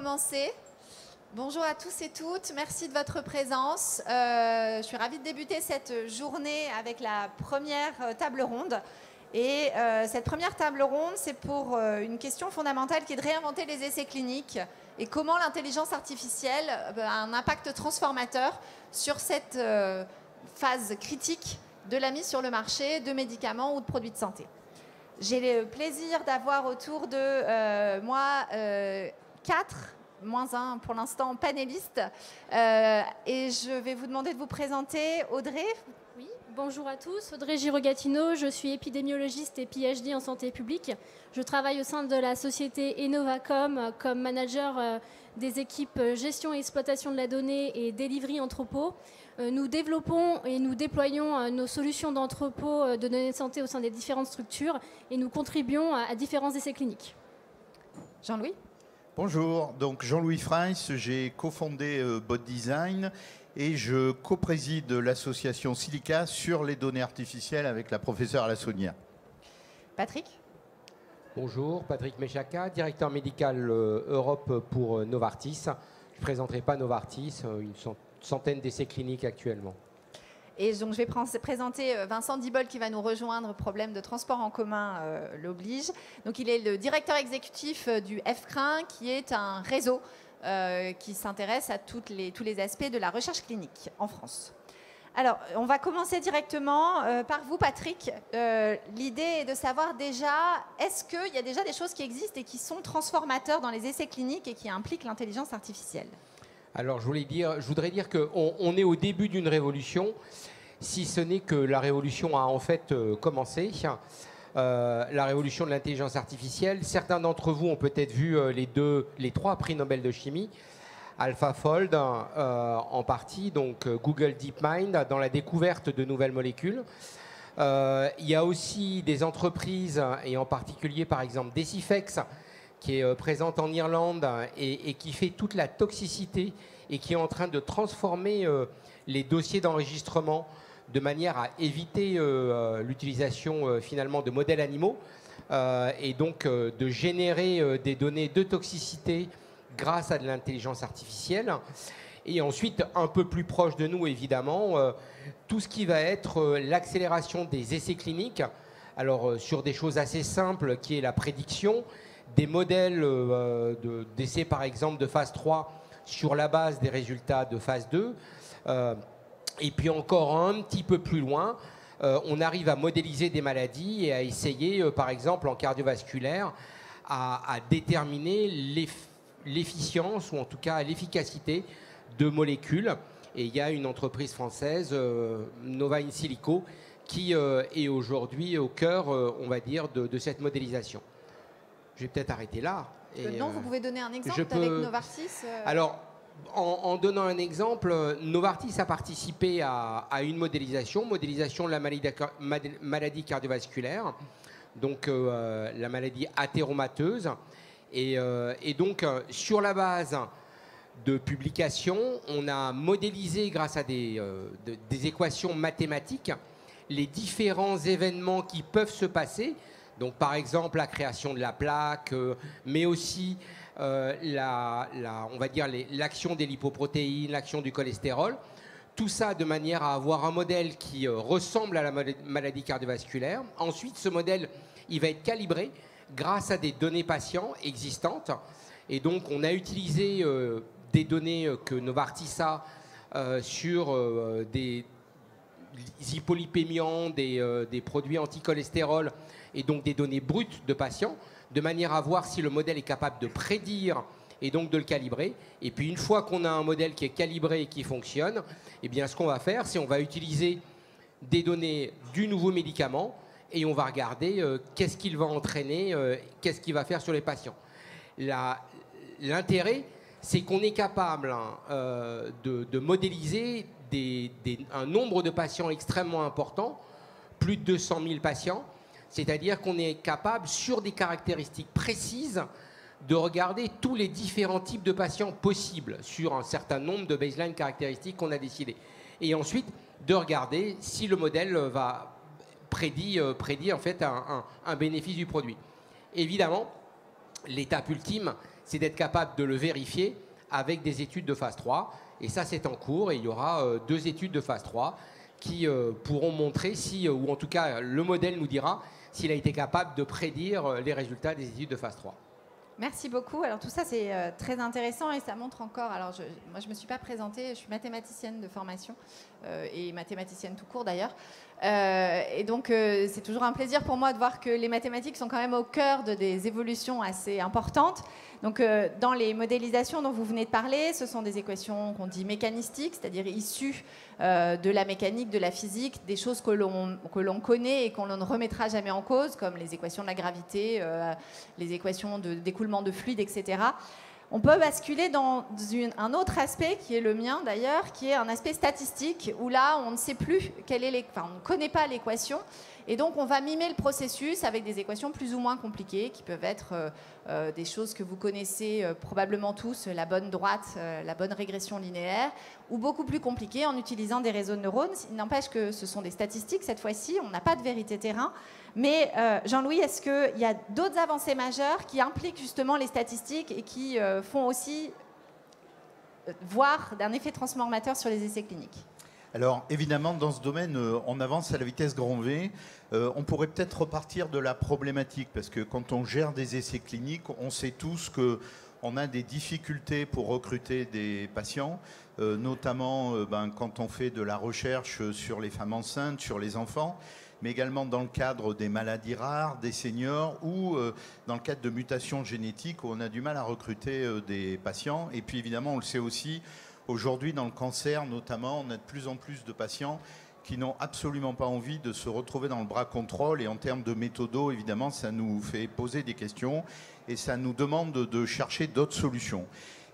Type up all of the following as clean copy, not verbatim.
commencer. Bonjour à tous et toutes, merci de votre présence. Je suis ravie de débuter cette journée avec la première table ronde. Et cette première table ronde, c'est pour une question fondamentale qui est de réinventer les essais cliniques et comment l'intelligence artificielle a un impact transformateur sur cette phase critique de la mise sur le marché de médicaments ou de produits de santé. J'ai le plaisir d'avoir autour de moi 4, moins 1 pour l'instant, panélistes. Et je vais vous demander de vous présenter. Audrey. Oui, bonjour à tous. Audrey Giraud-Gatineau, je suis épidémiologiste et PhD en santé publique. Je travaille au sein de la société Innovacom comme manager des équipes gestion et exploitation de la donnée et delivery entrepôt. Nous développons et nous déployons nos solutions d'entrepôt de données de santé au sein des différentes structures et nous contribuons à différents essais cliniques. Jean-Louis. Bonjour, donc Jean-Louis Freiss, j'ai cofondé Bot Design et je co-préside l'association Silica sur les données artificielles avec la professeure Alassonia. Patrick. Bonjour, Patrick Mechaka, directeur médical Europe pour Novartis. Je ne présenterai pas Novartis, une centaine d'essais cliniques actuellement. Et donc je vais présenter Vincent Dibol qui va nous rejoindre, problème de transport en commun l'oblige. Donc il est le directeur exécutif du FCRIN qui est un réseau qui s'intéresse à tous les aspects de la recherche clinique en France. Alors on va commencer directement par vous Patrick. L'idée est de savoir déjà, est-ce qu'il y a déjà des choses qui existent et qui sont transformateurs dans les essais cliniques et qui impliquent l'intelligence artificielle? Alors, je voudrais dire qu'on est au début d'une révolution, si ce n'est que la révolution a en fait commencé. La révolution de l'intelligence artificielle. Certains d'entre vous ont peut-être vu les 3 prix Nobel de chimie. AlphaFold en partie, donc Google DeepMind dans la découverte de nouvelles molécules. Il y a aussi des entreprises, et en particulier par exemple Deciphex, qui est présente en Irlande et qui fait toute la toxicité et qui est en train de transformer les dossiers d'enregistrement de manière à éviter l'utilisation finalement de modèles animaux et donc de générer des données de toxicité grâce à de l'intelligence artificielle. Et ensuite, un peu plus proche de nous, évidemment, tout ce qui va être l'accélération des essais cliniques. Alors, sur des choses assez simples, qui est la prédiction, des modèles d'essais, par exemple, de phase 3 sur la base des résultats de phase 2. Et puis encore un petit peu plus loin, on arrive à modéliser des maladies et à essayer, par exemple, en cardiovasculaire, à déterminer l'efficience ou en tout cas l'efficacité de molécules. Et il y a une entreprise française, Nova In Silico, qui est aujourd'hui au cœur, on va dire, de cette modélisation. Je vais peut-être arrêter là. Non, vous pouvez donner un exemple avec Novartis Alors, en donnant un exemple, Novartis a participé à une modélisation de la maladie cardiovasculaire, donc la maladie athéromateuse. Et donc, sur la base de publications, on a modélisé grâce à des équations mathématiques les différents événements qui peuvent se passer. Donc, par exemple, la création de la plaque, mais aussi on va dire l'action des lipoprotéines, l'action du cholestérol. Tout ça de manière à avoir un modèle qui ressemble à la maladie cardiovasculaire. Ensuite, ce modèle, il va être calibré grâce à des données patients existantes. Et donc, on a utilisé des données que Novartis a sur des hypolipémiants, des produits anticholestérol et donc des données brutes de patients, de manière à voir si le modèle est capable de prédire et donc de le calibrer. Et puis une fois qu'on a un modèle qui est calibré et qui fonctionne, eh bien ce qu'on va faire, c'est on va utiliser des données du nouveau médicament et on va regarder qu'est-ce qu'il va entraîner, qu'est-ce qu'il va faire sur les patients. L'intérêt, c'est qu'on est capable de modéliser un nombre de patients extrêmement important, plus de 200 000 patients, c'est-à-dire qu'on est capable, sur des caractéristiques précises, de regarder tous les différents types de patients possibles sur un certain nombre de baseline caractéristiques qu'on a décidé. Et ensuite, de regarder si le modèle va prédire en fait un bénéfice du produit. Évidemment, l'étape ultime, c'est d'être capable de le vérifier avec des études de phase 3. Et ça, c'est en cours. Et il y aura 2 études de phase 3 qui pourront montrer si, ou en tout cas, le modèle nous dira s'il a été capable de prédire les résultats des études de phase 3. Merci beaucoup. Alors tout ça, c'est très intéressant et ça montre encore... Alors moi, je ne me suis pas présentée, je suis mathématicienne de formation et mathématicienne tout court d'ailleurs. Et donc, c'est toujours un plaisir pour moi de voir que les mathématiques sont quand même au cœur des évolutions assez importantes. Donc, dans les modélisations dont vous venez de parler, ce sont des équations qu'on dit mécanistiques, c'est-à-dire issues de la mécanique, de la physique, des choses que l'on connaît et qu'on ne remettra jamais en cause, comme les équations de la gravité, les équations d'écoulement de fluide, etc. On peut basculer dans un autre aspect, qui est le mien d'ailleurs, qui est un aspect statistique, où là, on ne sait plus on ne connaît pas l'équation, et donc on va mimer le processus avec des équations plus ou moins compliquées, qui peuvent être des choses que vous connaissez probablement tous, la bonne droite, la bonne régression linéaire, ou beaucoup plus compliquées en utilisant des réseaux de neurones. Il n'empêche que ce sont des statistiques, cette fois-ci, on n'a pas de vérité terrain. Mais Jean-Louis, est-ce qu'il y a d'autres avancées majeures qui impliquent justement les statistiques et qui font aussi voir d'un effet transformateur sur les essais cliniques? Alors évidemment, dans ce domaine, on avance à la vitesse grand V. On pourrait peut-être repartir de la problématique, parce que quand on gère des essais cliniques, on sait tous qu'on a des difficultés pour recruter des patients, notamment quand on fait de la recherche sur les femmes enceintes, sur les enfants, mais également dans le cadre des maladies rares, des seniors, ou dans le cadre de mutations génétiques où on a du mal à recruter des patients. Et puis évidemment, on le sait aussi, aujourd'hui dans le cancer notamment, on a de plus en plus de patients qui n'ont absolument pas envie de se retrouver dans le bras contrôle. Et en termes de méthodo, évidemment, ça nous fait poser des questions et ça nous demande de chercher d'autres solutions.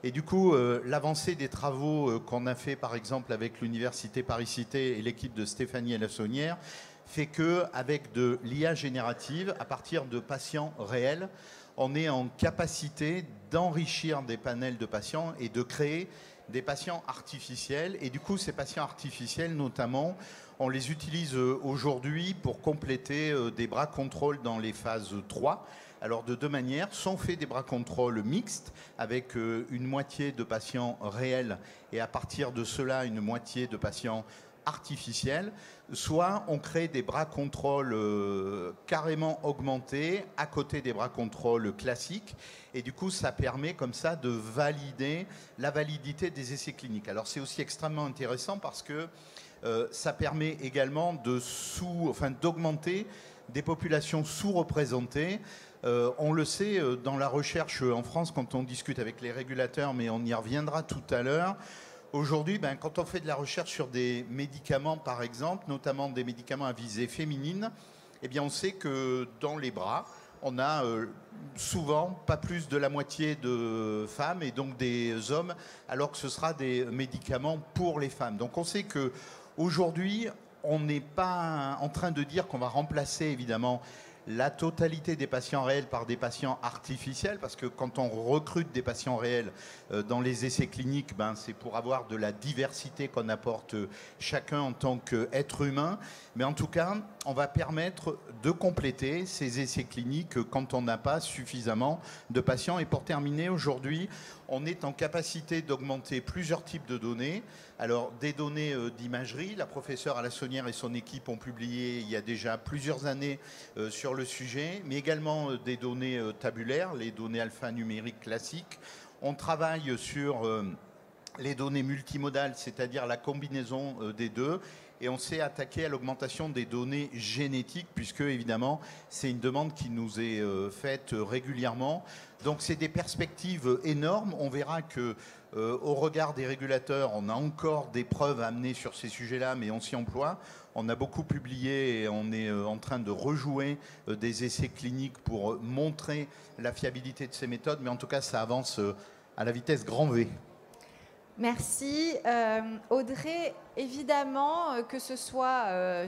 Et du coup, l'avancée des travaux qu'on a fait par exemple avec l'Université Paris-Cité et l'équipe de Stéphanie Lassonnière fait qu'avec de l'IA générative, à partir de patients réels, on est en capacité d'enrichir des panels de patients et de créer des patients artificiels. Et du coup, ces patients artificiels, notamment, on les utilise aujourd'hui pour compléter des bras contrôle dans les phases 3. Alors, de 2 manières. Soit on fait des bras contrôle mixtes avec une moitié de patients réels et à partir de cela, une moitié de patients artificiels, soit on crée des bras contrôle carrément augmentés à côté des bras contrôle classiques, et du coup ça permet comme ça de valider la validité des essais cliniques. Alors c'est aussi extrêmement intéressant parce que ça permet également d'augmenter des populations sous-représentées. On le sait dans la recherche en France quand on discute avec les régulateurs, mais on y reviendra tout à l'heure. Aujourd'hui, quand on fait de la recherche sur des médicaments, par exemple, notamment des médicaments à visée féminine, eh bien, on sait que dans les bras, on a souvent pas plus de la moitié de femmes et donc des hommes, alors que ce sera des médicaments pour les femmes. Donc on sait qu'aujourd'hui, on n'est pas en train de dire qu'on va remplacer évidemment la totalité des patients réels par des patients artificiels, parce que quand on recrute des patients réels dans les essais cliniques, c'est pour avoir de la diversité qu'on apporte chacun en tant qu'être humain. Mais en tout cas, on va permettre de compléter ces essais cliniques quand on n'a pas suffisamment de patients. Et pour terminer, aujourd'hui, on est en capacité d'augmenter plusieurs types de données. Alors, des données d'imagerie. La professeure Lassonnière et son équipe ont publié il y a déjà plusieurs années sur le sujet, mais également des données tabulaires, les données alphanumériques classiques. On travaille sur les données multimodales, c'est-à-dire la combinaison des deux. Et on s'est attaqué à l'augmentation des données génétiques, puisque évidemment, c'est une demande qui nous est faite régulièrement. Donc c'est des perspectives énormes. On verra que au regard des régulateurs, on a encore des preuves à amener sur ces sujets-là, mais on s'y emploie. On a beaucoup publié et on est en train de rejouer des essais cliniques pour montrer la fiabilité de ces méthodes. Mais en tout cas, ça avance à la vitesse grand V. Merci. Audrey, évidemment, que ce soit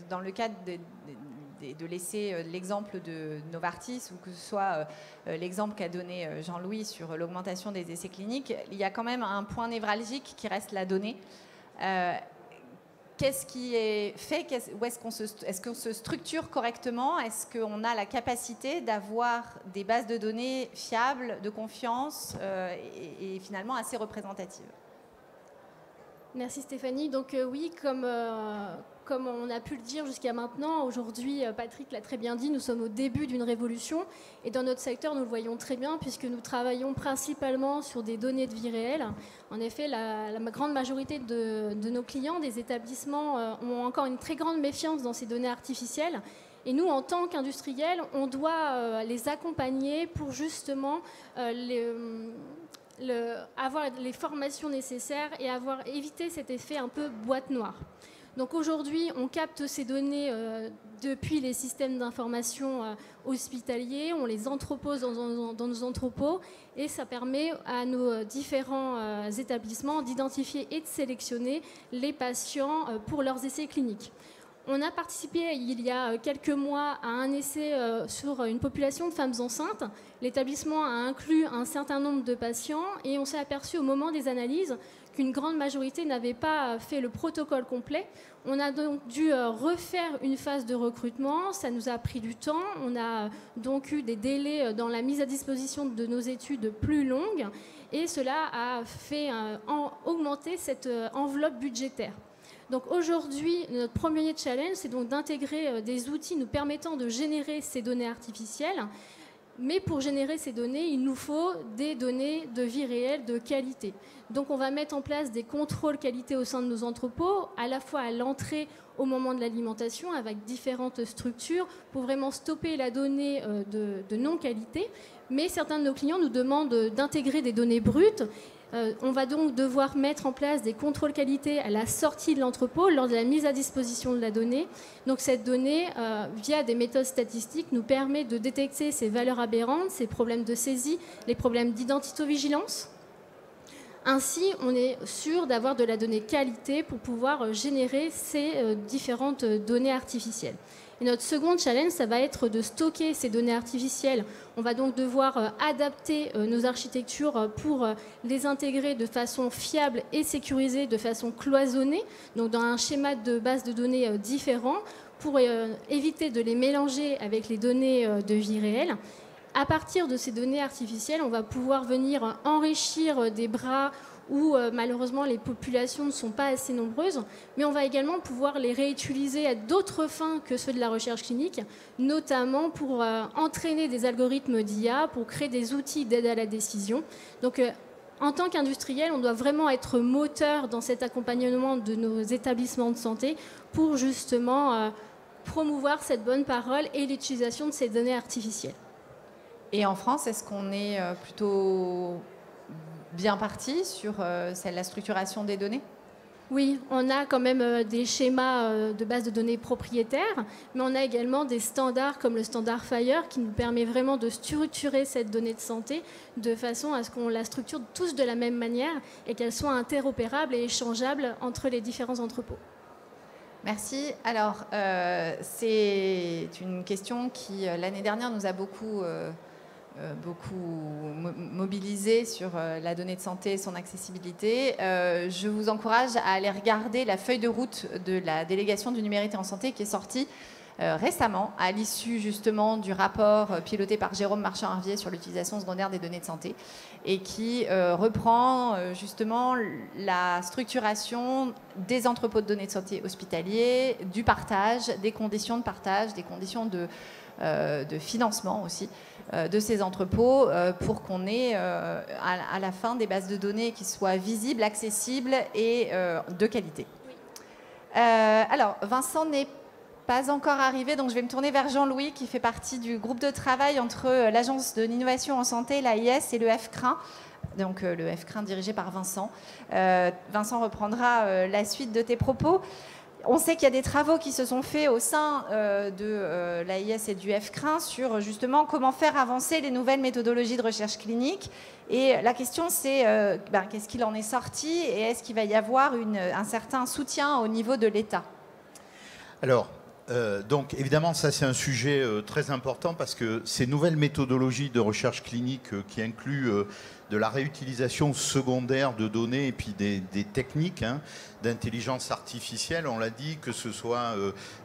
dans le cadre de laisser l'exemple de Novartis ou que ce soit l'exemple qu'a donné Jean-Louis sur l'augmentation des essais cliniques, il y a quand même un point névralgique qui reste la donnée. qu'est-ce qui est fait? Est-ce qu'on se structure correctement? Est-ce qu'on a la capacité d'avoir des bases de données fiables, de confiance et finalement assez représentatives? Merci Stéphanie. Donc oui, comme on a pu le dire jusqu'à maintenant, aujourd'hui, Patrick l'a très bien dit, nous sommes au début d'une révolution. Et dans notre secteur, nous le voyons très bien, puisque nous travaillons principalement sur des données de vie réelle. En effet, la grande majorité de nos clients, des établissements, ont encore une très grande méfiance dans ces données artificielles. Et nous, en tant qu'industriels, on doit les accompagner pour justement avoir les formations nécessaires et éviter cet effet un peu boîte noire. Donc aujourd'hui, on capte ces données depuis les systèmes d'information hospitaliers, on les entrepose dans nos entrepôts et ça permet à nos différents établissements d'identifier et de sélectionner les patients pour leurs essais cliniques. On a participé il y a quelques mois à un essai sur une population de femmes enceintes. L'établissement a inclus un certain nombre de patients et on s'est aperçu au moment des analyses qu'une grande majorité n'avait pas fait le protocole complet. On a donc dû refaire une phase de recrutement. Ça nous a pris du temps. On a donc eu des délais dans la mise à disposition de nos études plus longues et cela a fait augmenter cette enveloppe budgétaire. Donc aujourd'hui, notre premier challenge, c'est donc d'intégrer des outils nous permettant de générer ces données artificielles. Mais pour générer ces données, il nous faut des données de vie réelle, de qualité. Donc on va mettre en place des contrôles qualité au sein de nos entrepôts, à la fois à l'entrée au moment de l'alimentation, avec différentes structures, pour vraiment stopper la donnée de non-qualité. Mais certains de nos clients nous demandent d'intégrer des données brutes. On va donc devoir mettre en place des contrôles qualité à la sortie de l'entrepôt lors de la mise à disposition de la donnée. Donc cette donnée, via des méthodes statistiques, nous permet de détecter ces valeurs aberrantes, ces problèmes de saisie, les problèmes d'identitovigilance. Ainsi, on est sûr d'avoir de la donnée qualité pour pouvoir générer ces différentes données artificielles. Et notre second challenge, ça va être de stocker ces données artificielles. On va donc devoir adapter nos architectures pour les intégrer de façon fiable et sécurisée, de façon cloisonnée, donc dans un schéma de base de données différent, pour éviter de les mélanger avec les données de vie réelle. À partir de ces données artificielles, on va pouvoir venir enrichir des bras où malheureusement les populations ne sont pas assez nombreuses, mais on va également pouvoir les réutiliser à d'autres fins que ceux de la recherche clinique, notamment pour entraîner des algorithmes d'IA, pour créer des outils d'aide à la décision. Donc en tant qu'industriel, on doit vraiment être moteur dans cet accompagnement de nos établissements de santé pour justement promouvoir cette bonne parole et l'utilisation de ces données artificielles. Et en France, est-ce qu'on est plutôt bien parti sur la structuration des données? Oui, on a quand même des schémas de base de données propriétaires, mais on a également des standards comme le standard FHIR qui nous permet vraiment de structurer cette donnée de santé de façon à ce qu'on la structure tous de la même manière et qu'elle soit interopérable et échangeable entre les différents entrepôts. Merci. Alors, c'est une question qui, l'année dernière, nous a beaucoup mobilisé sur la donnée de santé et son accessibilité. Je vous encourage à aller regarder la feuille de route de la délégation du numérique en santé qui est sortie récemment, à l'issue justement du rapport piloté par Jérôme Marchand-Harvier sur l'utilisation secondaire des données de santé et qui reprend justement la structuration des entrepôts de données de santé hospitaliers, du partage, des conditions de partage, des conditions de financement aussi de ces entrepôts pour qu'on ait à la fin des bases de données qui soient visibles, accessibles et de qualité. Alors, Vincent n'est pas encore arrivé, donc je vais me tourner vers Jean-Louis qui fait partie du groupe de travail entre l'Agence de l'innovation en santé, l'AIS et le FCRIN. Donc le FCRIN dirigé par Vincent. Vincent reprendra la suite de tes propos. On sait qu'il y a des travaux qui se sont faits au sein de l'AIS et du FCRIN sur justement comment faire avancer les nouvelles méthodologies de recherche clinique. Et la question c'est qu'est-ce qu'il en est sorti et est-ce qu'il va y avoir un certain soutien au niveau de l'État? Alors, Donc évidemment, ça c'est un sujet très important parce que ces nouvelles méthodologies de recherche clinique qui incluent de la réutilisation secondaire de données et puis des techniques d'intelligence artificielle, on l'a dit, que ce soit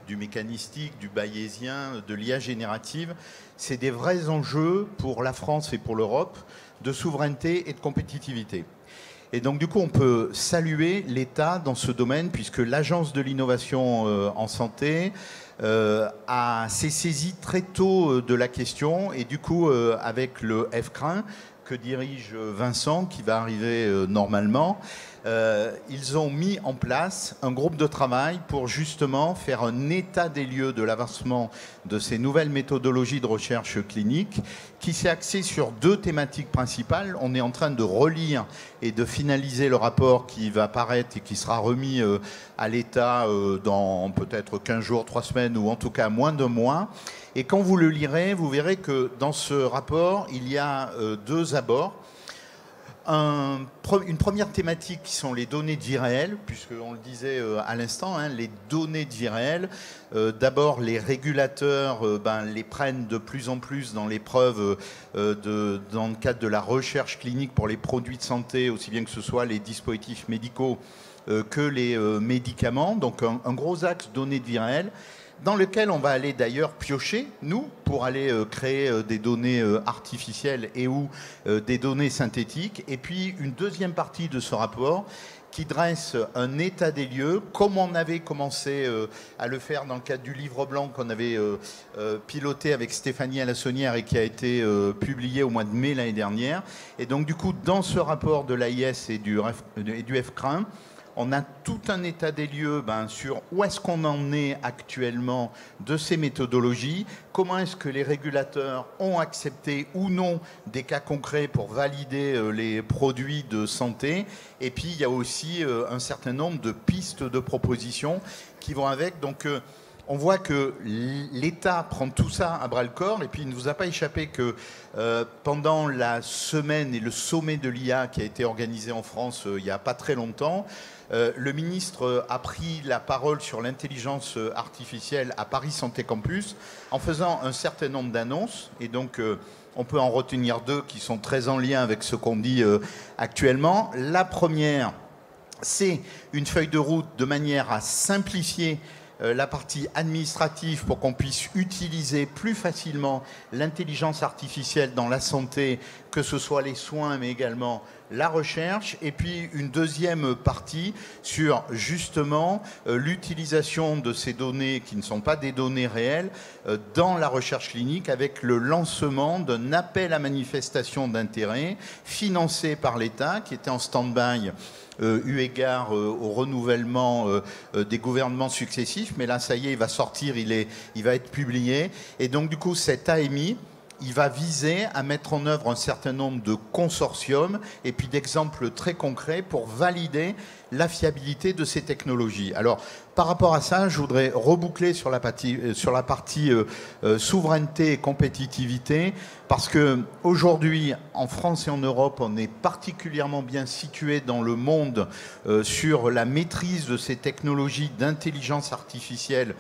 du mécanistique, du bayésien, de l'IA générative, c'est des vrais enjeux pour la France et pour l'Europe de souveraineté et de compétitivité. Et donc, du coup, on peut saluer l'État dans ce domaine, puisque l'Agence de l'innovation en santé s'est saisie très tôt de la question. Et du coup, avec le FCRIN, que dirige Vincent, qui va arriver normalement, ils ont mis en place un groupe de travail pour justement faire un état des lieux de l'avancement de ces nouvelles méthodologies de recherche clinique qui s'est axé sur 2 thématiques principales. On est en train de relire et de finaliser le rapport qui va paraître et qui sera remis à l'État dans peut-être 15 jours, 3 semaines ou en tout cas moins de mois. Et quand vous le lirez, vous verrez que dans ce rapport, il y a 2 abords. Une première thématique qui sont les données de vie réelle, puisqu'on le disait à l'instant, les données de vie réelle. D'abord, les régulateurs les prennent de plus en plus dans l'épreuve dans le cadre de la recherche clinique pour les produits de santé, aussi bien que ce soit les dispositifs médicaux que les médicaments. Donc un gros axe données de vie réelle, dans lequel on va aller d'ailleurs piocher, nous, pour aller créer des données artificielles et ou des données synthétiques. Et puis une deuxième partie de ce rapport qui dresse un état des lieux, comme on avait commencé à le faire dans le cadre du livre blanc qu'on avait piloté avec Stéphanie Alassonnière et qui a été publié au mois de mai l'année dernière. Et donc du coup, dans ce rapport de l'AIS et du FCRIN, on a tout un état des lieux sur où est-ce qu'on en est actuellement de ces méthodologies, comment est-ce que les régulateurs ont accepté ou non des cas concrets pour valider les produits de santé. Et puis, il y a aussi un certain nombre de pistes de propositions qui vont avec. Donc, on voit que l'État prend tout ça à bras-le-corps. Et puis, il ne vous a pas échappé que pendant la semaine et le sommet de l'IA qui a été organisé en France il n'y a pas très longtemps, le ministre a pris la parole sur l'intelligence artificielle à Paris Santé Campus en faisant un certain nombre d'annonces. Et donc, on peut en retenir 2 qui sont très en lien avec ce qu'on dit actuellement. La première, c'est une feuille de route de manière à simplifier la partie administrative pour qu'on puisse utiliser plus facilement l'intelligence artificielle dans la santé, que ce soit les soins, mais également la recherche. Et puis une deuxième partie sur justement l'utilisation de ces données qui ne sont pas des données réelles dans la recherche clinique, avec le lancement d'un appel à manifestation d'intérêt financé par l'État qui était en stand-by eu égard au renouvellement des gouvernements successifs. Mais là, ça y est, il va sortir, il va être publié. Et donc, du coup, cet AMI, il va viser à mettre en œuvre un certain nombre de consortiums et puis d'exemples très concrets pour valider la fiabilité de ces technologies. Alors, par rapport à ça, je voudrais reboucler sur la partie souveraineté et compétitivité, parce qu'aujourd'hui, en France et en Europe, on est particulièrement bien situé dans le monde sur la maîtrise de ces technologies d'intelligence artificielle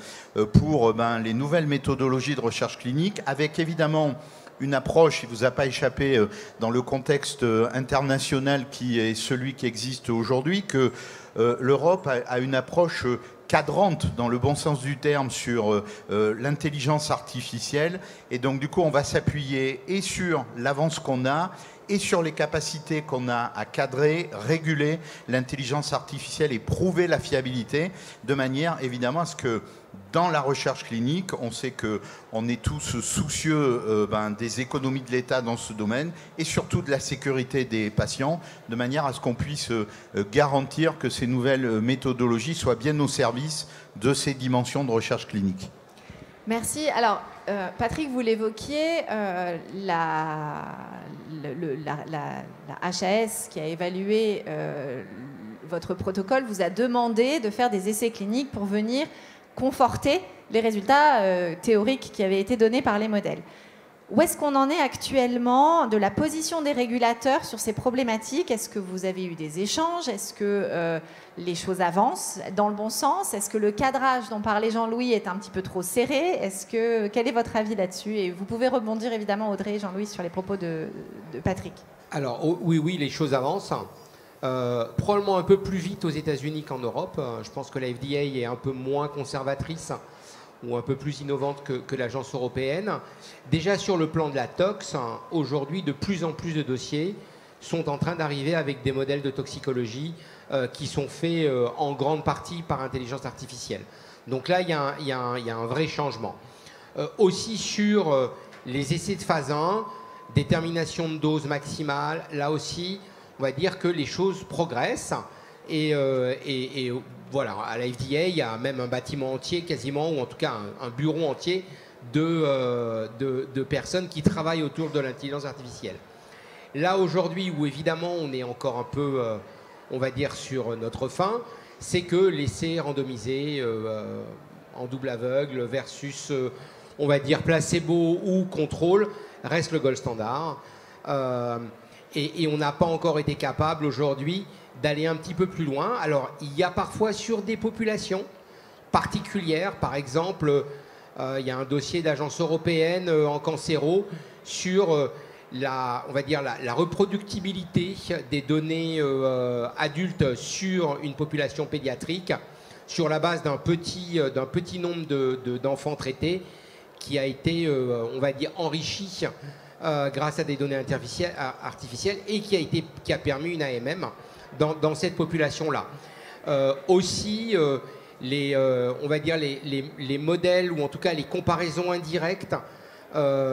pour les nouvelles méthodologies de recherche clinique, avec évidemment une approche, il ne vous a pas échappé dans le contexte international qui est celui qui existe aujourd'hui, que l'Europe a une approche cadrante, dans le bon sens du terme, sur l'intelligence artificielle. Et donc, du coup, on va s'appuyer et sur l'avance qu'on a et sur les capacités qu'on a à cadrer, réguler l'intelligence artificielle et prouver la fiabilité, de manière, évidemment, à ce que dans la recherche clinique, on sait qu'on est tous soucieux des économies de l'État dans ce domaine et surtout de la sécurité des patients, de manière à ce qu'on puisse garantir que ces nouvelles méthodologies soient bien au service de ces dimensions de recherche clinique. Merci. Alors, Patrick, vous l'évoquiez, la HAS qui a évalué votre protocole vous a demandé de faire des essais cliniques pour venir conforter les résultats théoriques qui avaient été donnés par les modèles. Où est-ce qu'on en est actuellement de la position des régulateurs sur ces problématiques? Est-ce que vous avez eu des échanges? Est-ce que les choses avancent dans le bon sens? Est-ce que le cadrage dont parlait Jean-Louis est un petit peu trop serré? Quel est votre avis là-dessus? Et vous pouvez rebondir évidemment, Audrey et Jean-Louis, sur les propos de Patrick. Alors oui, les choses avancent. Probablement un peu plus vite aux États-Unis qu'en Europe. Je pense que la FDA est un peu moins conservatrice ou un peu plus innovante que l'agence européenne. Déjà sur le plan de la tox, aujourd'hui de plus en plus de dossiers sont en train d'arriver avec des modèles de toxicologie qui sont faits en grande partie par intelligence artificielle. Donc là, il y a un vrai changement. Aussi sur les essais de phase 1, détermination de dose maximale, là aussi, on va dire que les choses progressent. Et voilà, à la FDA, il y a même un bâtiment entier quasiment, ou en tout cas un bureau entier de personnes qui travaillent autour de l'intelligence artificielle. Là, aujourd'hui, où évidemment on est encore un peu, on va dire, sur notre fin, c'est que l'essai randomisé en double aveugle versus, on va dire, placebo ou contrôle reste le gold standard. Et on n'a pas encore été capable aujourd'hui d'aller un petit peu plus loin. Alors, il y a parfois sur des populations particulières, par exemple, il y a un dossier d'agence européenne en cancéro sur on va dire la reproductibilité des données adultes sur une population pédiatrique sur la base d'un petit nombre d'enfants traités qui a été, on va dire, enrichi grâce à des données artificielles et qui a permis une AMM dans cette population-là. Aussi, on va dire les modèles, ou en tout cas les comparaisons indirectes,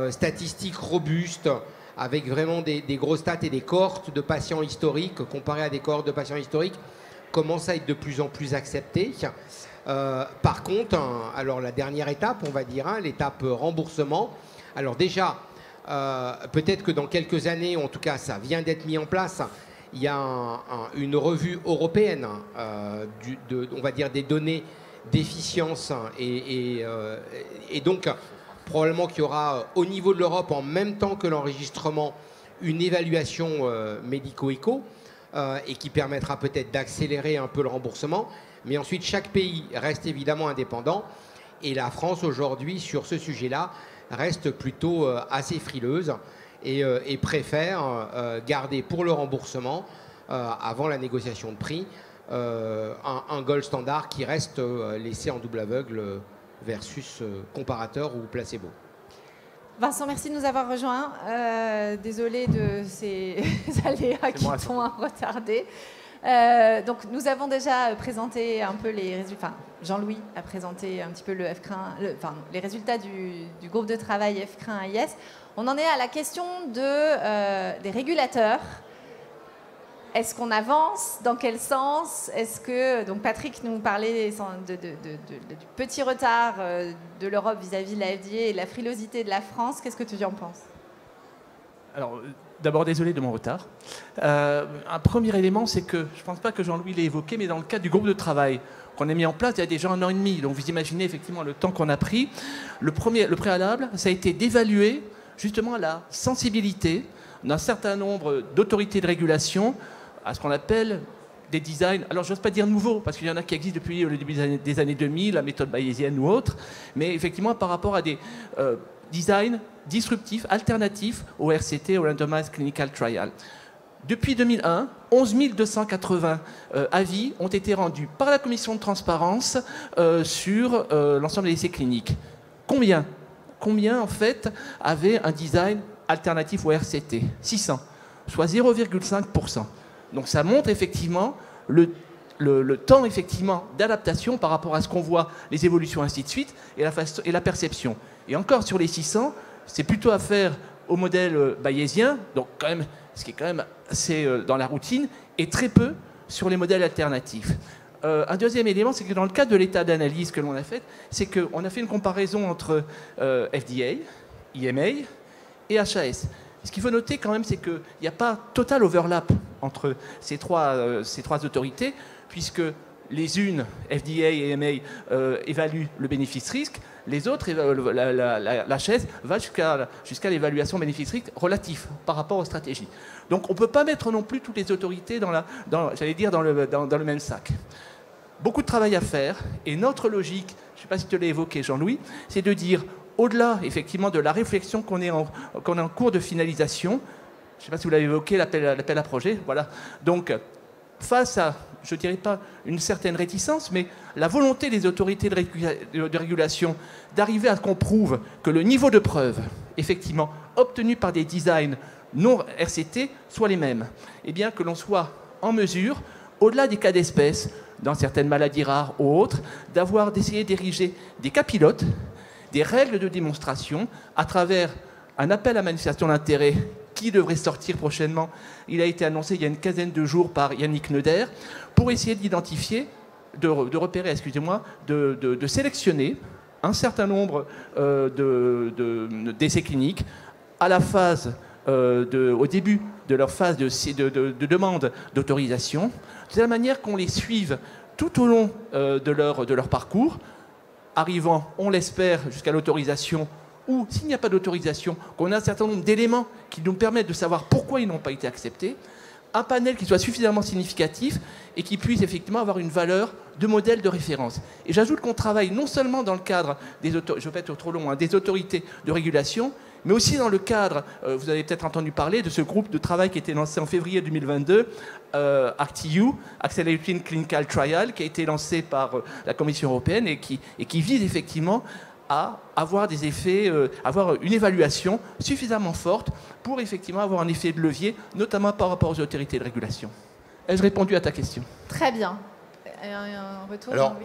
statistiques robustes, avec vraiment des gros stats et des cohortes de patients historiques, comparées à des cohortes de patients historiques, commencent à être de plus en plus acceptées. Par contre, alors la dernière étape, on va dire, l'étape remboursement. Alors déjà, peut-être que dans quelques années, en tout cas ça vient d'être mis en place, il y a une revue européenne on va dire des données d'efficience et donc probablement qu'il y aura au niveau de l'Europe en même temps que l'enregistrement une évaluation médico-éco et qui permettra peut-être d'accélérer un peu le remboursement, mais ensuite chaque pays reste évidemment indépendant et la France aujourd'hui sur ce sujet-là reste plutôt assez frileuse et préfère garder pour le remboursement, avant la négociation de prix, un gold standard qui reste l'essai en double aveugle versus comparateur ou placebo. Vincent, merci de nous avoir rejoints. Désolé de ces aléas qui t'ont retardé. Donc, nous avons déjà présenté un peu les résultats. Enfin, Jean-Louis a présenté un petit peu les résultats du groupe de travail F-CRIN-AIS. On en est à la question des régulateurs. Est-ce qu'on avance? Dans quel sens? Donc Patrick nous parlait du petit retard de l'Europe vis-à-vis de la FDA et de la frilosité de la France. Qu'est-ce que tu en penses? Alors, d'abord, désolé de mon retard. Un premier élément, c'est que, je ne pense pas que Jean-Louis l'ait évoqué, mais dans le cadre du groupe de travail qu'on a mis en place il y a déjà 1 an et demi, donc vous imaginez effectivement le temps qu'on a pris. Le préalable, ça a été d'évaluer justement la sensibilité d'un certain nombre d'autorités de régulation à ce qu'on appelle des designs, alors j'ose pas dire nouveaux, parce qu'il y en a qui existent depuis le début des années 2000, la méthode bayésienne ou autre, mais effectivement par rapport à des designs disruptifs, alternatifs au RCT, au Randomized Clinical Trial. Depuis 2001, 11 280 avis ont été rendus par la commission de transparence sur l'ensemble des essais cliniques. Combien en fait avaient un design alternatif au RCT? 600, soit 0,5%. Donc ça montre effectivement le temps effectivement d'adaptation par rapport à ce qu'on voit, les évolutions ainsi de suite, et la perception. Et encore sur les 600, c'est plutôt affaire au modèle bayésien, donc quand même, ce qui est quand même assez dans la routine, et très peu sur les modèles alternatifs. Un deuxième élément, c'est que dans le cadre de l'état d'analyse que l'on a fait, c'est qu'on a fait une comparaison entre FDA, EMA et HAS. Ce qu'il faut noter quand même, c'est qu'il n'y a pas total overlap entre ces trois autorités, puisque les unes, FDA et EMA, évaluent le bénéfice-risque, Les autres, la chaise va jusqu'à l'évaluation bénéfice-risque relatif par rapport aux stratégies. Donc on ne peut pas mettre non plus toutes les autorités dans le même sac. Beaucoup de travail à faire, et notre logique, je ne sais pas si tu l'as évoqué Jean-Louis, c'est de dire, au-delà effectivement de la réflexion qu'on est en cours de finalisation, je ne sais pas si vous l'avez évoqué, l'appel à projet, voilà. Donc, face à, je ne dirais pas une certaine réticence, mais la volonté des autorités de régulation d'arriver à ce qu'on prouve que le niveau de preuve, effectivement, obtenu par des designs non RCT, soit les mêmes. Et bien que l'on soit en mesure, au-delà des cas d'espèce, dans certaines maladies rares ou autres, d'essayer d'ériger des cas pilotes, des règles de démonstration, à travers un appel à manifestation d'intérêt qui devrait sortir prochainement. Il a été annoncé il y a une quinzaine de jours par Yannick Neuder, pour essayer d'identifier, de repérer, excusez-moi, de sélectionner un certain nombre d'essais cliniques à la phase, au début de leur phase de demande d'autorisation, de la manière qu'on les suive tout au long de leur parcours, arrivant, on l'espère, jusqu'à l'autorisation, ou s'il n'y a pas d'autorisation, qu'on a un certain nombre d'éléments qui nous permettent de savoir pourquoi ils n'ont pas été acceptés, un panel qui soit suffisamment significatif et qui puisse effectivement avoir une valeur de modèle de référence. Et j'ajoute qu'on travaille non seulement dans le cadre des autorités, je ne vais pas être trop long, des autorités de régulation, mais aussi dans le cadre, vous avez peut-être entendu parler de ce groupe de travail qui a été lancé en février 2022, ACTU, Accelerating Clinical Trial, qui a été lancé par la Commission européenne et qui vise effectivement à avoir des effets, avoir une évaluation suffisamment forte pour effectivement avoir un effet de levier, notamment par rapport aux autorités de régulation. Ai-je répondu à ta question? Très bien. Un retour. Alors,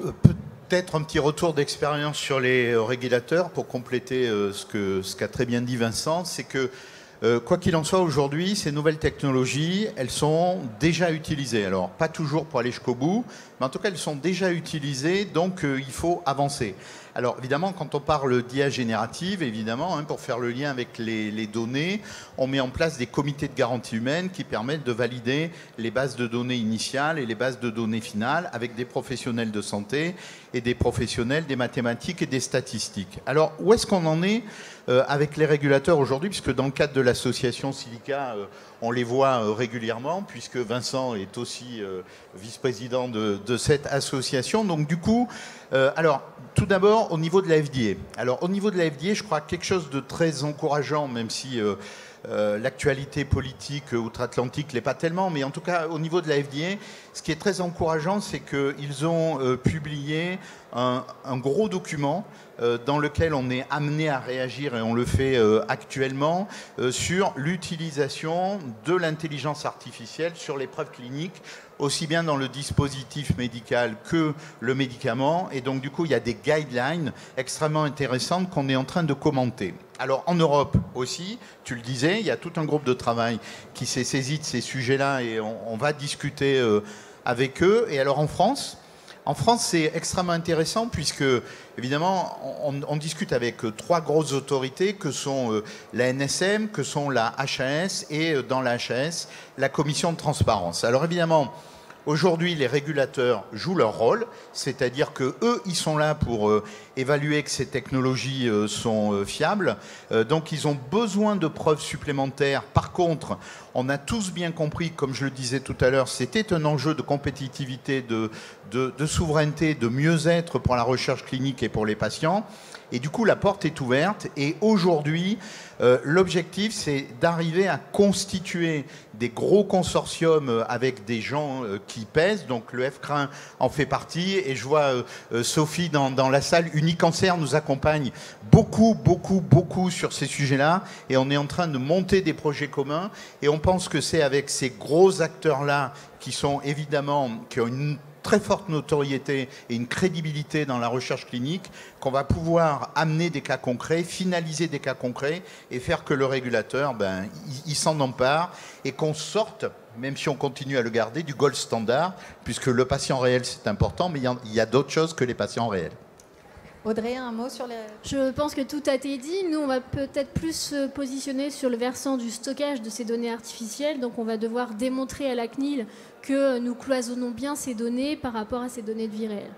peut-être un petit retour d'expérience sur les régulateurs pour compléter ce qu'a très bien dit Vincent, c'est que quoi qu'il en soit, aujourd'hui, ces nouvelles technologies, elles sont déjà utilisées. Alors, pas toujours pour aller jusqu'au bout, mais en tout cas, elles sont déjà utilisées, donc il faut avancer. Alors, évidemment, quand on parle d'IA générative, évidemment, pour faire le lien avec les données, on met en place des comités de garantie humaine qui permettent de valider les bases de données initiales et les bases de données finales avec des professionnels de santé et des professionnels des mathématiques et des statistiques. Alors, où est-ce qu'on en est avec les régulateurs aujourd'hui, puisque dans le cadre de l'association Silica, on les voit régulièrement, puisque Vincent est aussi vice-président de cette association. Donc du coup, alors tout d'abord au niveau de la FDA. Alors au niveau de la FDA, je crois que quelque chose de très encourageant, même si l'actualité politique outre-Atlantique ne l'est pas tellement, mais en tout cas au niveau de la FDA, ce qui est très encourageant, c'est qu'ils ont publié un gros document dans lequel on est amené à réagir, et on le fait actuellement, sur l'utilisation de l'intelligence artificielle sur les preuves cliniques, aussi bien dans le dispositif médical que le médicament. Et donc, du coup, il y a des guidelines extrêmement intéressantes qu'on est en train de commenter. Alors, en Europe aussi, tu le disais, il y a tout un groupe de travail qui s'est saisi de ces sujets-là et on va discuter avec eux. Et alors, en France, c'est extrêmement intéressant puisque, évidemment, on discute avec trois grosses autorités que sont la NSM, que sont la HAS et, dans la HAS, la Commission de transparence. Alors, évidemment, aujourd'hui, les régulateurs jouent leur rôle, c'est-à-dire qu'eux, ils sont là pour évaluer que ces technologies sont fiables. Donc, ils ont besoin de preuves supplémentaires. Par contre, on a tous bien compris, comme je le disais tout à l'heure, c'était un enjeu de compétitivité, de souveraineté, de mieux-être pour la recherche clinique et pour les patients. Et du coup, la porte est ouverte. Et aujourd'hui, l'objectif, c'est d'arriver à constituer des gros consortiums avec des gens qui pèsent. Donc, le FCRIN en fait partie. Et je vois Sophie dans la salle. Unicancer nous accompagne beaucoup sur ces sujets-là. Et on est en train de monter des projets communs. Et on pense que c'est avec ces gros acteurs-là qui sont évidemment, qui ont une très forte notoriété et une crédibilité dans la recherche clinique, qu'on va pouvoir amener des cas concrets, finaliser des cas concrets et faire que le régulateur, il s'en empare et qu'on sorte, même si on continue à le garder, du gold standard, puisque le patient réel c'est important, mais il y a d'autres choses que les patients réels. Audrey, un mot sur les... Je pense que tout a été dit. Nous, on va peut-être plus se positionner sur le versant du stockage de ces données artificielles. Donc, on va devoir démontrer à la CNIL que nous cloisonnons bien ces données par rapport à ces données de vie réelle.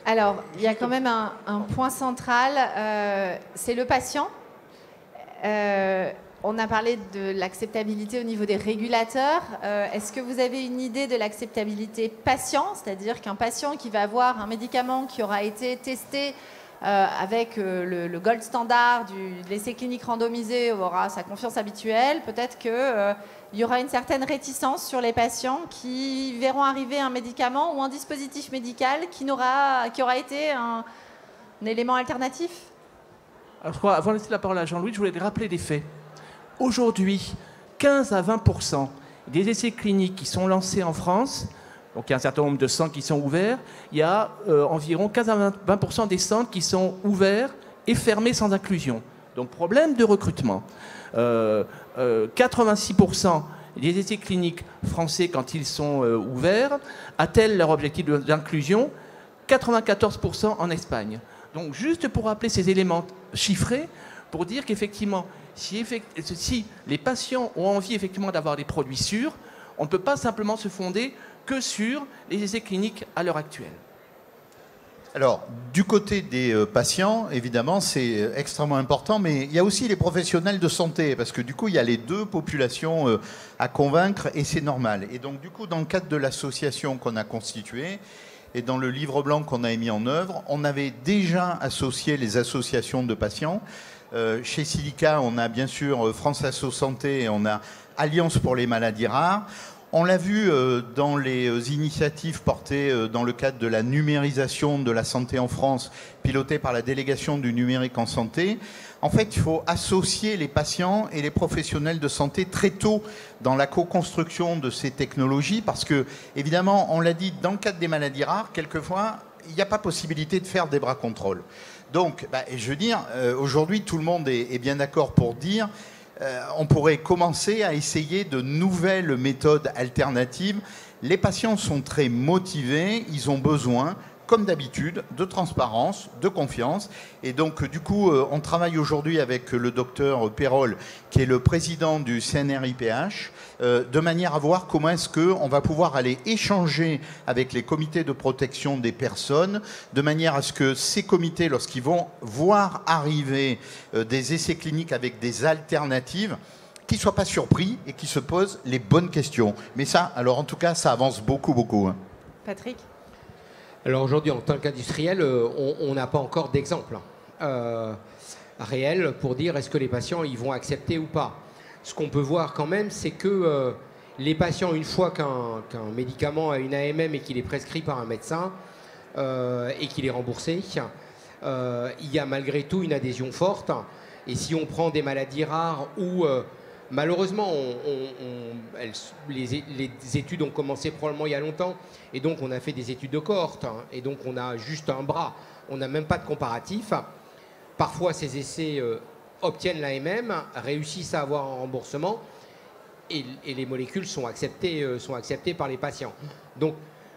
Alors, il y a quand même un point central, c'est le patient. On a parlé de l'acceptabilité au niveau des régulateurs. Est-ce que vous avez une idée de l'acceptabilité patient, c'est-à-dire qu'un patient qui va avoir un médicament qui aura été testé avec le gold standard de l'essai clinique randomisé aura sa confiance habituelle, peut-être qu'il y aura une certaine réticence sur les patients qui verront arriver un médicament ou un dispositif médical qui aura été un élément alternatif? Alors, je crois, avant de laisser la parole à Jean-Louis, je voulais rappeler des faits. Aujourd'hui, 15 à 20% des essais cliniques qui sont lancés en France, donc il y a un certain nombre de centres qui sont ouverts, il y a environ 15 à 20% des centres qui sont ouverts et fermés sans inclusion. Donc problème de recrutement. 86% des essais cliniques français, quand ils sont ouverts, atteignent leur objectif d'inclusion, 94% en Espagne. Donc juste pour rappeler ces éléments chiffrés, pour dire qu'effectivement, si les patients ont envie effectivement d'avoir des produits sûrs, on ne peut pas simplement se fonder que sur les essais cliniques à l'heure actuelle. Alors, du côté des patients, évidemment, c'est extrêmement important, mais il y a aussi les professionnels de santé, parce que du coup, il y a les deux populations à convaincre, et c'est normal. Et donc, du coup, dans le cadre de l'association qu'on a constituée, et dans le livre blanc qu'on a mis en œuvre, on avait déjà associé les associations de patients. Chez Silica, on a bien sûr France Asso Santé et on a Alliance pour les maladies rares. On l'a vu dans les initiatives portées dans le cadre de la numérisation de la santé en France, pilotée par la délégation du numérique en santé. En fait, il faut associer les patients et les professionnels de santé très tôt dans la co-construction de ces technologies parce que, évidemment, on l'a dit, dans le cadre des maladies rares, quelquefois, il n'y a pas possibilité de faire des bras contrôle. Donc, je veux dire, aujourd'hui, tout le monde est bien d'accord pour dire on pourrait commencer à essayer de nouvelles méthodes alternatives. Les patients sont très motivés, ils ont besoin, comme d'habitude, de transparence, de confiance. Et donc, du coup, on travaille aujourd'hui avec le docteur Perrol, qui est le président du CNRIPH, de manière à voir comment est-ce qu'on va pouvoir aller échanger avec les comités de protection des personnes, de manière à ce que ces comités, lorsqu'ils vont voir arriver des essais cliniques avec des alternatives, qu'ils ne soient pas surpris et qu'ils se posent les bonnes questions. Mais ça, alors en tout cas, ça avance beaucoup, beaucoup. Hein. Patrick ? Alors aujourd'hui, en tant qu'industriel, on n'a pas encore d'exemple réel pour dire est-ce que les patients ils vont accepter ou pas. Ce qu'on peut voir quand même, c'est que les patients, une fois qu'un médicament a une AMM et qu'il est prescrit par un médecin et qu'il est remboursé, il y a malgré tout une adhésion forte. Et si on prend des maladies rares où malheureusement les études ont commencé probablement il y a longtemps et donc on a fait des études de cohorte et donc on a juste un bras, on n'a même pas de comparatif. Parfois ces essais obtiennent l'AMM, réussissent à avoir un remboursement et les molécules sont acceptées par les patients. Donc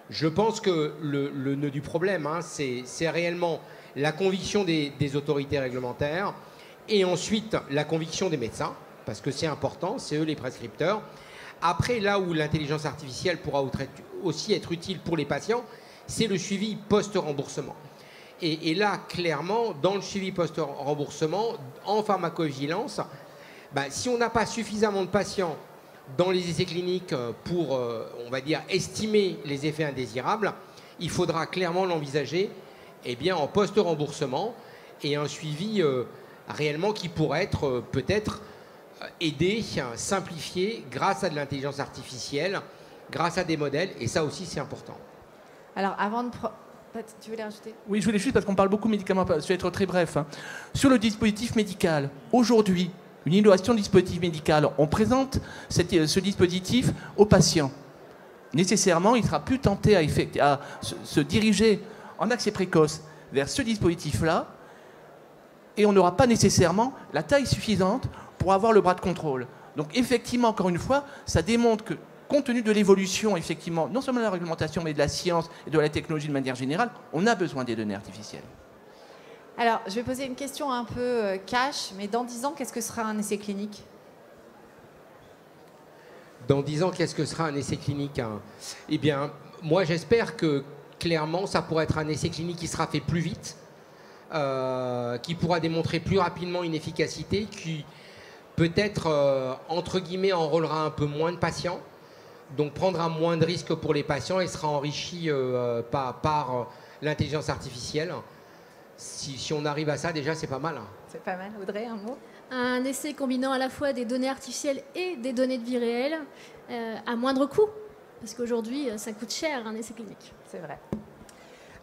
je pense que le nœud du problème, c'est réellement la conviction des autorités réglementaires et ensuite la conviction des médecins, parce que c'est important, c'est eux les prescripteurs. Après, là où l'intelligence artificielle pourra aussi être utile pour les patients, c'est le suivi post-remboursement. Et là, clairement, dans le suivi post-remboursement, en pharmacovigilance, si on n'a pas suffisamment de patients dans les essais cliniques pour, on va dire, estimer les effets indésirables, il faudra clairement l'envisager en post-remboursement et un suivi réellement qui pourrait être peut-être aidé, simplifié grâce à de l'intelligence artificielle, grâce à des modèles, et ça aussi c'est important. Alors avant de... Tu voulais rajouter ? Oui, je voulais juste, parce qu'on parle beaucoup de médicaments, je vais être très bref. Sur le dispositif médical, aujourd'hui, une innovation du dispositif médical, on présente ce dispositif aux patients. Nécessairement, il sera plus tenté à se diriger en accès précoce vers ce dispositif-là, et on n'aura pas nécessairement la taille suffisante pour avoir le bras de contrôle. Donc effectivement, encore une fois, ça démontre que, compte tenu de l'évolution, effectivement, non seulement de la réglementation, mais de la science et de la technologie de manière générale, on a besoin des données artificielles. Alors, je vais poser une question un peu cash, mais dans 10 ans, qu'est-ce que sera un essai clinique ? Dans 10 ans, qu'est-ce que sera un essai clinique ? Eh bien, moi, j'espère que clairement, ça pourrait être un essai clinique qui sera fait plus vite, qui pourra démontrer plus rapidement une efficacité, qui peut-être, entre guillemets, enrôlera un peu moins de patients, donc prendra moins de risques pour les patients et sera enrichi par l'intelligence artificielle. Si on arrive à ça, déjà, c'est pas mal. C'est pas mal. Audrey, un mot? Un essai combinant à la fois des données artificielles et des données de vie réelle à moindre coût. Parce qu'aujourd'hui, ça coûte cher un essai clinique. C'est vrai.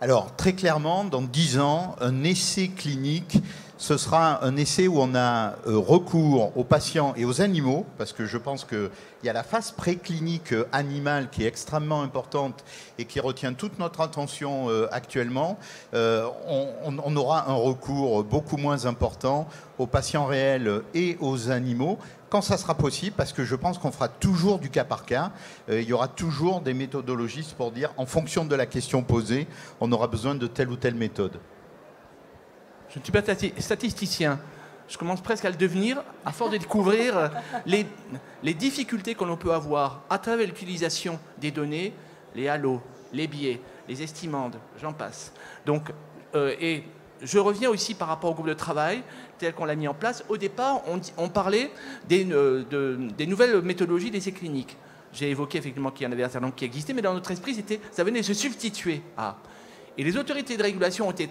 Alors, très clairement, dans 10 ans, un essai clinique, ce sera un essai où on a recours aux patients et aux animaux, parce que je pense qu'il y a la phase préclinique animale qui est extrêmement importante et qui retient toute notre attention actuellement. On aura un recours beaucoup moins important aux patients réels et aux animaux, quand ça sera possible, parce que je pense qu'on fera toujours du cas par cas. Il y aura toujours des méthodologistes pour dire, en fonction de la question posée, on aura besoin de telle ou telle méthode. Je ne suis pas statisticien. Je commence presque à le devenir, à force de découvrir les difficultés que l'on peut avoir à travers l'utilisation des données, les halos, les biais, les estimandes, j'en passe. Donc, et je reviens aussi par rapport au groupe de travail tel qu'on l'a mis en place. Au départ, on parlait des nouvelles méthodologies d'essais cliniques. J'ai évoqué effectivement qu'il y en avait un certain nombre qui existaient, mais dans notre esprit, ça venait se substituer à. Et les autorités de régulation ont été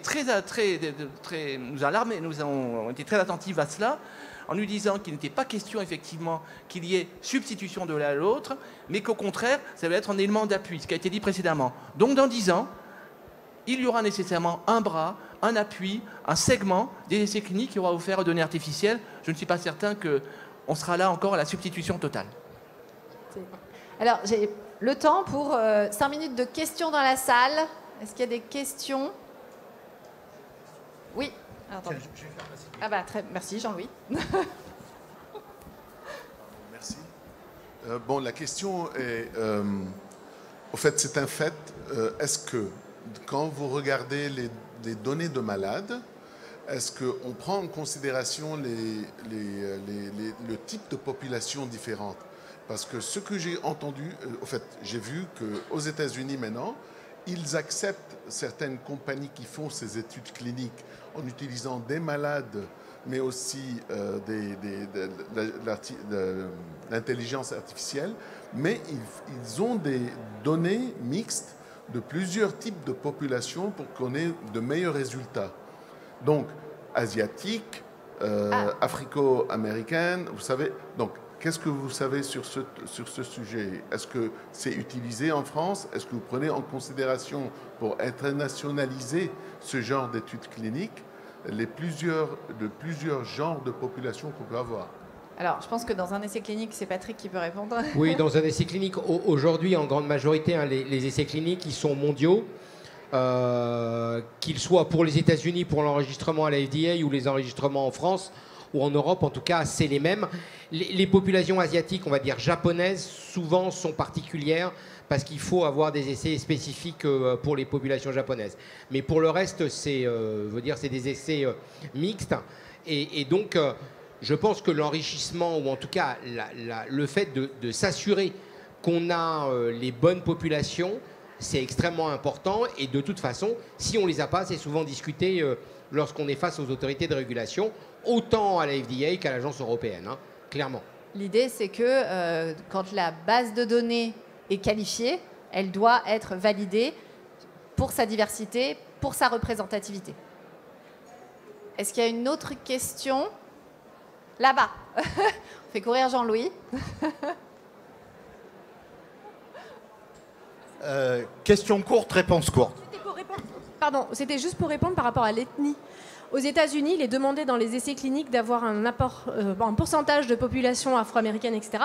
nous alarmées, ont été très attentives à cela, en nous disant qu'il n'était pas question effectivement qu'il y ait substitution de l'un à l'autre, mais qu'au contraire, ça va être un élément d'appui, ce qui a été dit précédemment. Donc dans 10 ans, il y aura nécessairement un bras, un appui, un segment des essais cliniques qui aura offert aux données artificielles. Je ne suis pas certain qu'on sera là encore à la substitution totale. Alors, j'ai le temps pour 5 minutes de questions dans la salle. Est-ce qu'il y a des questions? Oui. Alors, ah bah, merci Jean-Louis. Merci. Bon, la question est, au fait, c'est un fait. Est-ce que, quand vous regardez les données de malades, est-ce qu'on prend en considération le type de population différente? Parce que ce que j'ai entendu, au fait, j'ai vu qu'aux États-Unis maintenant, ils acceptent certaines compagnies qui font ces études cliniques en utilisant des malades, mais aussi de l'intelligence artificielle, mais ils ont des données mixtes de plusieurs types de populations pour qu'on ait de meilleurs résultats. Donc, asiatiques, africo-américaines, vous savez, donc, qu'est-ce que vous savez sur ce sujet? Est-ce que c'est utilisé en France? Est-ce que vous prenez en considération, pour internationaliser ce genre d'études cliniques, plusieurs genres de populations qu'on peut avoir? Alors, je pense que dans un essai clinique, c'est Patrick qui peut répondre. Oui, dans un essai clinique, aujourd'hui, en grande majorité, les essais cliniques, ils sont mondiaux, qu'ils soient pour les États-Unis, pour l'enregistrement à la FDA ou les enregistrements en France, ou en Europe, en tout cas, c'est les mêmes. Les populations asiatiques, on va dire japonaises, souvent sont particulières parce qu'il faut avoir des essais spécifiques pour les populations japonaises. Mais pour le reste, c'est des essais mixtes. Et donc, je pense que l'enrichissement, ou en tout cas le fait de s'assurer qu'on a les bonnes populations, c'est extrêmement important. Et de toute façon, si on ne les a pas, c'est souvent discuté lorsqu'on est face aux autorités de régulation, autant à la FDA qu'à l'agence européenne, hein, clairement. L'idée, c'est que quand la base de données est qualifiée, elle doit être validée pour sa diversité, pour sa représentativité. Est-ce qu'il y a une autre question? Là-bas. On fait courir Jean-Louis. Question courte, réponse courte. Pardon, c'était juste pour répondre par rapport à l'ethnie. Aux États-Unis, il est demandé dans les essais cliniques d'avoir un pourcentage de population afro-américaine, etc.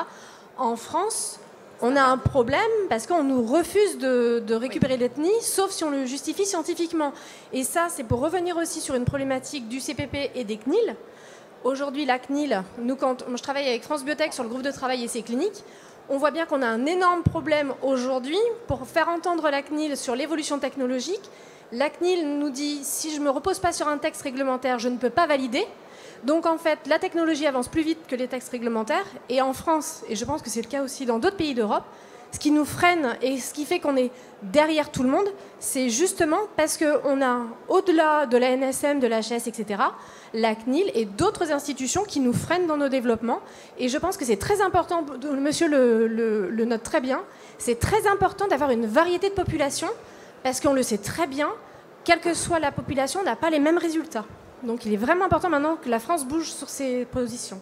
En France, on a un problème parce qu'on nous refuse de récupérer l'ethnie, sauf si on le justifie scientifiquement. Et ça, c'est pour revenir aussi sur une problématique du CPP et des CNIL. Aujourd'hui, la CNIL, moi, je travaille avec France Biotech sur le groupe de travail essais cliniques. On voit bien qu'on a un énorme problème aujourd'hui pour faire entendre la CNIL sur l'évolution technologique. La CNIL nous dit, si je ne me repose pas sur un texte réglementaire, je ne peux pas valider. Donc en fait, la technologie avance plus vite que les textes réglementaires. Et en France, et je pense que c'est le cas aussi dans d'autres pays d'Europe, ce qui nous freine et ce qui fait qu'on est derrière tout le monde, c'est justement parce qu'on a, au-delà de la NSM, de la HS, etc., la CNIL et d'autres institutions qui nous freinent dans nos développements. Et je pense que c'est très important, monsieur le note très bien, c'est très important d'avoir une variété de population, parce qu'on le sait très bien, quelle que soit la population, on n'a pas les mêmes résultats. Donc il est vraiment important maintenant que la France bouge sur ses positions.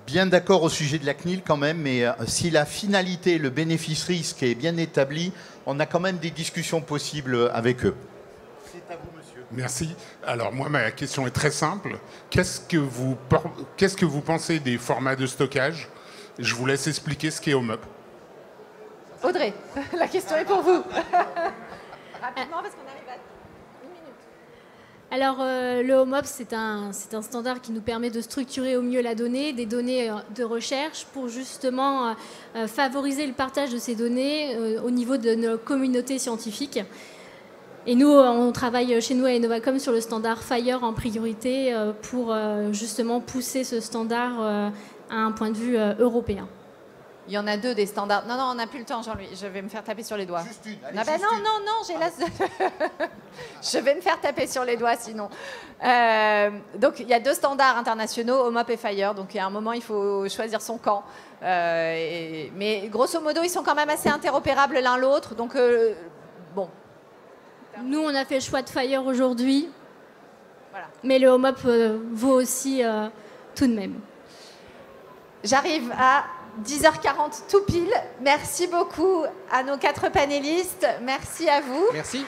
Bien d'accord au sujet de la CNIL quand même, mais si la finalité, le bénéfice-risque est bien établi, on a quand même des discussions possibles avec eux. C'est à vous, monsieur. Merci. Alors moi, ma question est très simple. Qu'est-ce que vous pensez des formats de stockage? Je vous laisse expliquer ce qu'est HomeUp. Audrey, la question est pour vous. Rapidement, parce qu'on arrive à 1 minute. Alors, le HomeUp, c'est un standard qui nous permet de structurer au mieux la donnée, des données de recherche, pour justement favoriser le partage de ces données au niveau de nos communautés scientifiques. Et nous, on travaille chez nous à Innovacom sur le standard FHIR en priorité pour justement pousser ce standard à un point de vue européen. Il y en a 2 des standards. Non, on n'a plus le temps, Jean-Louis. Je vais me faire taper sur les doigts. Juste une. Allez, Non, j'ai la... Je vais me faire taper sur les doigts sinon. Donc, il y a 2 standards internationaux, HomeUp et FHIR. Donc, il y a un moment, il faut choisir son camp. Mais grosso modo, ils sont quand même assez interopérables l'un l'autre. Donc, bon. Nous, on a fait le choix de FHIR aujourd'hui. Voilà. Mais le HomeUp vaut aussi tout de même. J'arrive à 10h40 tout pile. Merci beaucoup à nos 4 panélistes. Merci à vous. Merci.